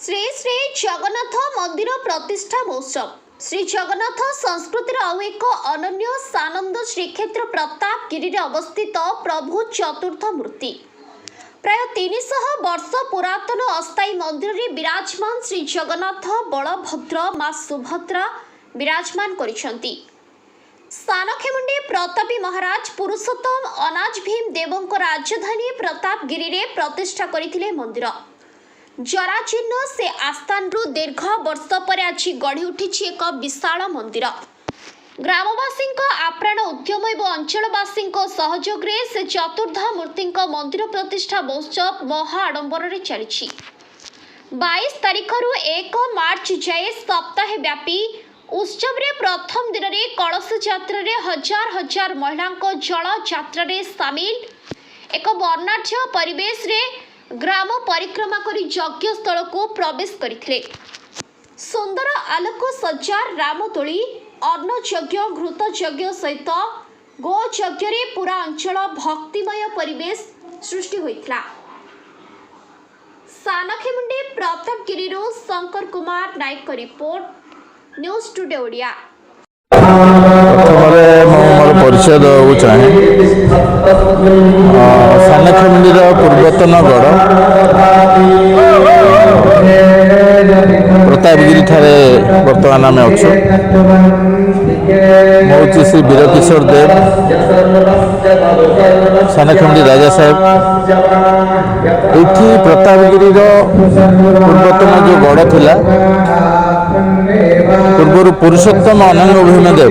श्री श्री जगन्नाथ मंदिर प्रतिष्ठा महोत्सव श्री जगन्नाथ संस्कृतिर आउ एक अनन्य सानंद श्रीक्षेत्र प्रतापगिरी अवस्थित प्रभु चतुर्थ मूर्ति प्राय 300 वर्ष पुरातन अस्थायी मंदिर रे विराजमान श्री जगन्नाथ बलभद्र मां सुभद्रा विराजमान करिसेंती। सानखेमुंडी प्रतापी महाराज पुरुषोत्तम अनाज भीम देवों राजधानी प्रतापगिरी रे प्रतिष्ठा करथिले मंदिर। जराजीर्ण से आस्थान दीर्घ वर्ष पर आज गढ़ी उठी एक विशाल मंदिर। ग्रामवासी आप्राण उद्यम एवं अंचलवासी सहयोग से चतुर्धा मूर्ति मंदिर प्रतिष्ठा महोत्सव महा आडंबर चली 22 तारीख रु 1 मार्च जाए सप्ताह व्यापी उत्सव रे प्रथम दिन में कलश यात्रा रे हजार हजार महिला जल यात्रा रे सामिल एक वर्णाढ्य परिवेश रे ग्राम परिक्रमा करी यज्ञ स्थल को प्रवेश करथिले। सुंदर आलोक सज्जार रामदोली अन्न यज्ञ घृत यज्ञ सहित गो यज्ञ रे पूरा अंचल भक्तिमय परिवेश सृष्टि होइतला। सानखेमुंडी प्रतापगिरी शंकर कुमार नायक का रिपोर्ट न्यूज टुडे ओडिया। परिचय देवाक चाहे सानखेमुंडीर पूर्वतन गढ़ प्रतापगिरी ठारे बर्तमान आम अच्छु हूँ श्री वीरकिशोर देव सानखेमुंडी राजा साहेब ये प्रतापगिरी पूर्वतन जो गढ़ थिला पूर्वर पुरुषोत्तम अनंग भीमदेव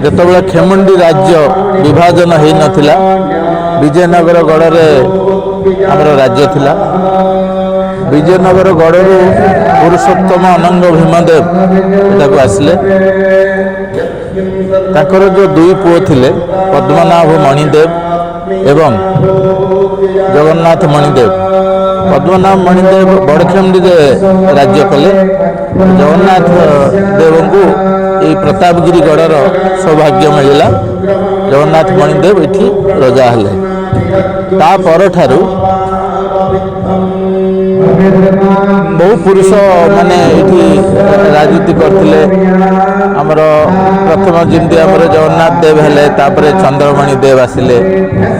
जिते खेमुंडी राज्य विभाजन हो नाला विजयनगर गढ़ आमर राज्य थिला। विजयनगर गढ़ पुरुषोत्तम अनंग भीमदेव आसिले ताकर जो दुई पुओ थिले पद्मनाभ मणिदेव एवं जगन्नाथ मणिदेव। पद्मनाभ मणिदेव बड़खेमुंडी राज्य कले जगन्नाथ देव को ये प्रतापगिरी गढ़र सौभाग्य मिलला। जगन्नाथ मणिदेव ये रजा हेले ता पर ठारू बहु पुरुष माने राजनीति करथिले। आमर प्रथम जमी आमर जगन्नाथ देव हेले तापरे चंद्रमणि देव आसिले।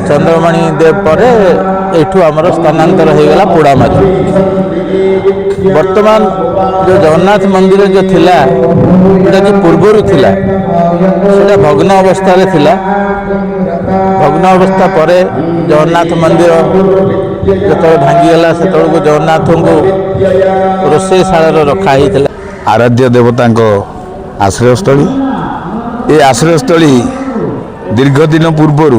चंद्रमणि देव पर एठू आमर स्थानांतर हो गला पोड़ामारी। वर्तमान जो जगन्नाथ मंदिर जो थिला जोटा कि पूर्वर थिला सेटा भग्न अवस्था रे थिला। भग्न अवस्था पर जगन्नाथ मंदिर जो भांगीगला से जगन्नाथ को रोषेशाल रखाई। आराध्य देवता आश्रयस्थली ये आश्रयस्थली दीर्घ दिन पूर्वर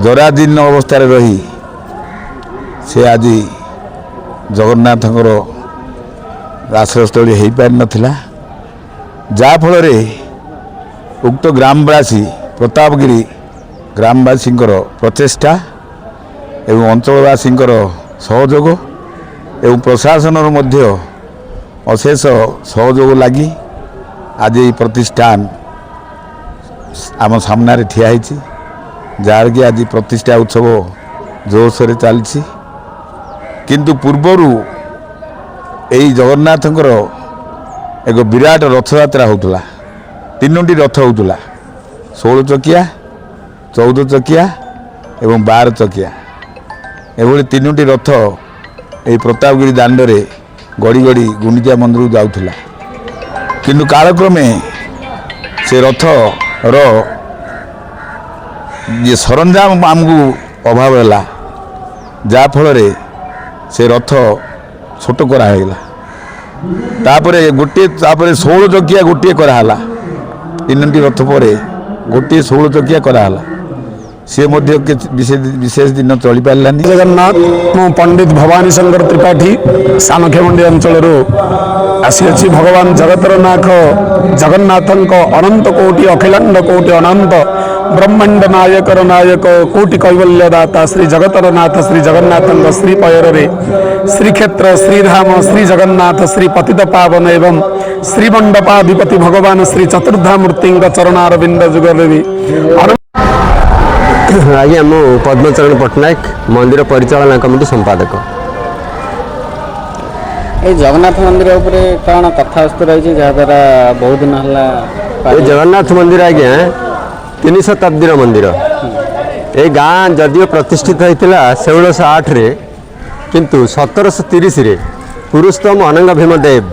जराजीर्ण अवस्था रही से आज जगन्नाथ आश्रयस्थली हो पार नाला। जाफल उक्त ग्रामवासी प्रतापगिरी ग्रामवासी प्रचेष्टा एवं अंचलवासी सहयोग एवं प्रशासन अशेष सहयोग लगी आज ये प्रतिष्ठान आम सामने ठिया जार कि आज प्रतिष्ठा उत्सव जोशरे चलती। किंतु पूर्वर यही जगन्नाथ एक विराट रथ यात्रा होता। 3टी रथ होता 16 चकिया 14 चकिया एवं 12 चकिया एभली 3टी रथ यही प्रतापगिरी दांडे गड़ी गड़ी गुंडिचा मंदिर जाऊला। किंतु कालक्रमे से रथर ये सरंजाम आमको अभाव है जाफल से रथ छोट कराला। तापरे गोटे 16 चकिया गोटे कराला। 3टी रथ पर गोटे 16 चकिया कराला। सी विशेष दिन चली पारानी। जगन्नाथ मु पंडित भवानी शंकर त्रिपाठी सानखेमुंडी अंचल आसी भगवान जगतरनाथ जगन्नाथ अनंत कोटि अखिलांड कोटि अनंत ब्रह्मांड नायकर नायक कोटि कैवल्यदाता श्री जगतरनाथ श्री जगन्नाथ श्री पयर श्रीक्षेत्र श्रीधाम श्री जगन्नाथ श्री पतित पावन एवं श्रीमंडपाधिपति भगवान श्री चतुर्धा मूर्ति चरणारविंद जुगदेवी। आज्ञा मु पद्मचरण पट्टनायक मंदिर परिचालना कमिटी संपादक। এই জগନ୍ନାଥ ମନ୍ଦିର ଉପରେ କ'ଣ କଥାବସ୍ତୁ ରହିଛି ଯାହାଦ୍ୱାରା ବହୁତ ଦିନ ହେଲା ଏ ଜଗନ୍ନାଥ ମନ୍ଦିର ଆଜ୍ଞା 3 ଶତାବ୍ଦୀର ମନ୍ଦିର। ଏ ଗାଁ ଯଦିଓ ପ୍ରତିଷ୍ଠିତ ହୋଇଥିଲା 1608ରେ, କିନ୍ତୁ 1730ରେ ପୁରୁଷୋତ୍ତମ ଅନଙ୍ଗ ଭୀମ ଦେବ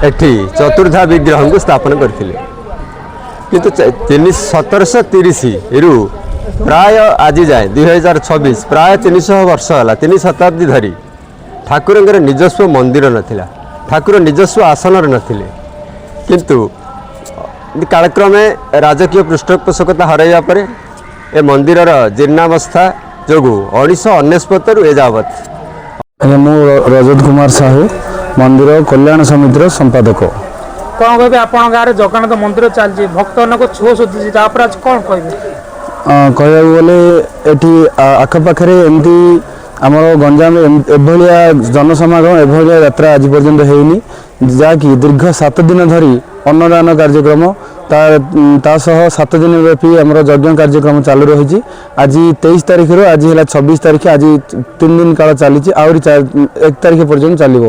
ଏଠି ଚତୁର୍ଦ୍ଧା ବିଗ୍ରହଙ୍କୁ ସ୍ଥାପନ କରିଥିଲେ। କିନ୍ତୁ 1730ରୁ ପ୍ରାୟ ଆଜି ଯାଏ 2026 ପ୍ରାୟ 300 ବର୍ଷ ହେଲା, 3 ଶତାବ୍ଦୀ ଧରି ଠାକୁରଙ୍କର ନିଜସ୍ୱ ମନ୍ଦିର ନଥିଲା, ଠାକୁର ନିଜସ୍ୱ ଆସନରେ ନଥିଲେ। କିନ୍ତୁ କାଳକ୍ରମେ ରାଜକୀୟ ପୃଷ୍ଠପୋଷକତା ହରାଇବା ପରେ ଏ ମନ୍ଦିରର ଜୀର୍ଣ୍ଣାବସ୍ଥା ଯୋଗୁଁ 1999ରୁ ଏ ଯାବତ୍। ଆଜ୍ଞା ମୁଁ ରଜତ କୁମାର ସାହୁ, ମନ୍ଦିର କଲ୍ୟାଣ ସମିତିର ସମ୍ପାଦକ। କ'ଣ କହିବେ ଆପଣ ଗାଁରେ ଜଗନ୍ନାଥ ମନ୍ଦିର ଚାଲିଛି, ଭକ୍ତମାନଙ୍କ ଛୁଅ ଶୁଦ୍ଧିଛି, ତାପରେ ଆଜି କ'ଣ କହିବେ? କହିବାକୁ ଗଲେ ଏଠି ଆଖପାଖରେ ଏମିତି ଆମର ଗଞ୍ଜାମ ଏଭଳିଆ ଜନସମାଗମ, ଏଭଳିଆ ଯାତ୍ରା ଆଜି ପର୍ଯ୍ୟନ୍ତ ହେଇନି, ଯାହାକି ଦୀର୍ଘ 7 ଦିନ ଧରି ଅନ୍ନଦାନ କାର୍ଯ୍ୟକ୍ରମ ତା ସହ 7 ଦିନ ବ୍ୟାପୀ ଆମର ଯଜ୍ଞ କାର୍ଯ୍ୟକ୍ରମ ଚାଲୁ ରହିଛି। ଆଜି 23 ତାରିଖରୁ ଆଜି ହେଲା 26 ତାରିଖ, ଆଜି 3 ଦିନ କାଳ ଚାଲିଛି, ଆହୁରି 1 ତାରିଖ ପର୍ଯ୍ୟନ୍ତ ଚାଲିବ।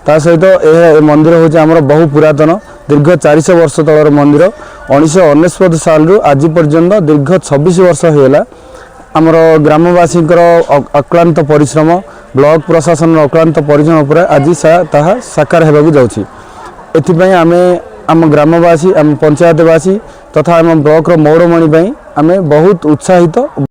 ତା ସହିତ ଏ ମନ୍ଦିର ହେଉଛି ଆମର ବହୁ ପୁରାତନ, ଦୀର୍ଘ 400 ବର୍ଷ ତଳର ମନ୍ଦିର। 1999 ସାଲରୁ ଆଜି ପର୍ଯ୍ୟନ୍ତ ଦୀର୍ଘ 26 ବର୍ଷ ହେଇଗଲା ଆମର ଗ୍ରାମବାସୀଙ୍କର ଅକ୍ଳାନ୍ତ ପରିଶ୍ରମ, ବ୍ଲକ ପ୍ରଶାସନର ଅକ୍ଳାନ୍ତ ପରିଶ୍ରମ ଉପରେ ଆଜି ତାହା ସାକାର ହେବାକୁ ଯାଉଛି। ଏଥିପାଇଁ ଆମେ ଆମ ଗ୍ରାମବାସୀ, ଆମ ପଞ୍ଚାୟତବାସୀ ତଥା ଆମ ବ୍ଲକର ମୌଡ଼ମଣି ପାଇଁ ଆମେ ବହୁତ ଉତ୍ସାହିତ।